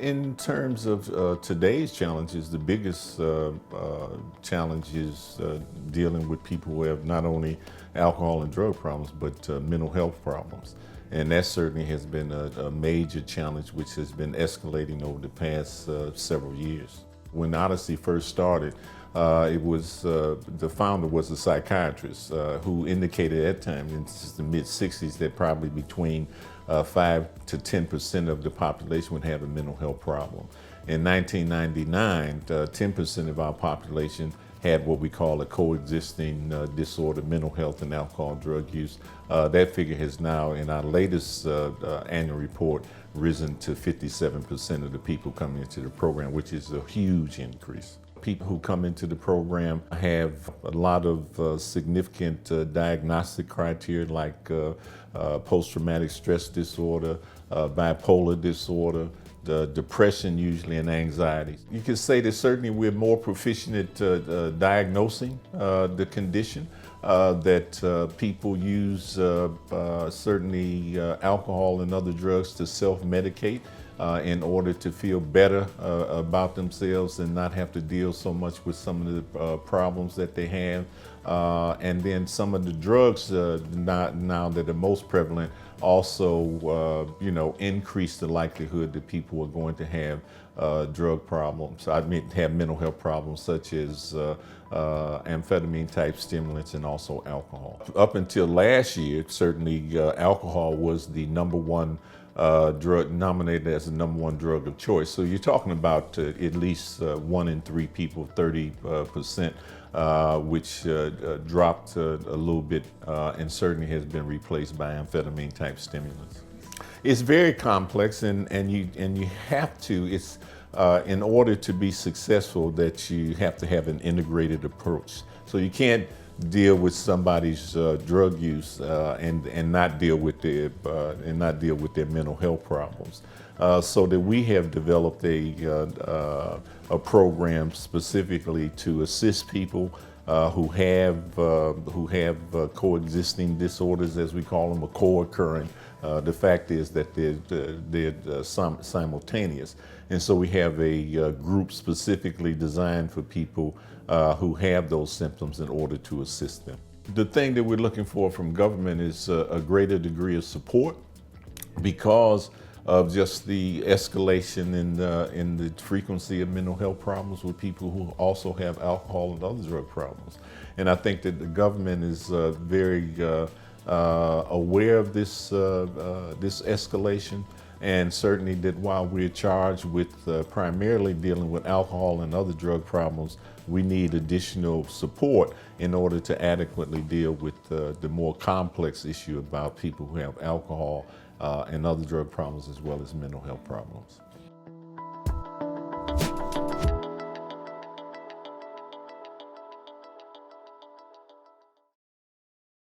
In terms of today's challenges, the biggest challenge is dealing with people who have not only alcohol and drug problems, but mental health problems. And that certainly has been a major challenge which has been escalating over the past several years. When Odyssey first started, the founder was a psychiatrist who indicated at that time, in the mid-60s, that probably between 5 to 10% of the population would have a mental health problem. In 1999, 10% of our population had what we call a coexisting disorder, mental health and alcohol drug use. That figure has now, in our latest annual report, risen to 57% of the people coming into the program, which is a huge increase. People who come into the program have a lot of significant diagnostic criteria like post-traumatic stress disorder, bipolar disorder, depression usually, and anxiety. You can say that certainly we're more proficient at diagnosing the condition, that people use certainly alcohol and other drugs to self-medicate in order to feel better about themselves and not have to deal so much with some of the problems that they have. And then some of the drugs now that are most prevalent also, increase the likelihood that people are going to have drug problems. I mean, have mental health problems such as amphetamine type stimulants and also alcohol. Up until last year, certainly alcohol was the number one drug, nominated as the number one drug of choice. So you're talking about at least 1 in 3 people, 30%, which dropped a little bit and certainly has been replaced by amphetamine type stimulants. It's very complex, and you have to, it's in order to be successful, that you have to have an integrated approach. So you can't deal with somebody's drug use and not deal with their mental health problems. So that we have developed a program specifically to assist people who have coexisting disorders, as we call them, or co-occurring. The fact is that they're simultaneous. And so we have a group specifically designed for people who have those symptoms in order to assist them. The thing that we're looking for from government is a greater degree of support because of just the escalation in the frequency of mental health problems with people who also have alcohol and other drug problems. And I think that the government is very aware of this escalation, and certainly that while we're charged with primarily dealing with alcohol and other drug problems, we need additional support in order to adequately deal with the more complex issue about people who have alcohol and other drug problems as well as mental health problems.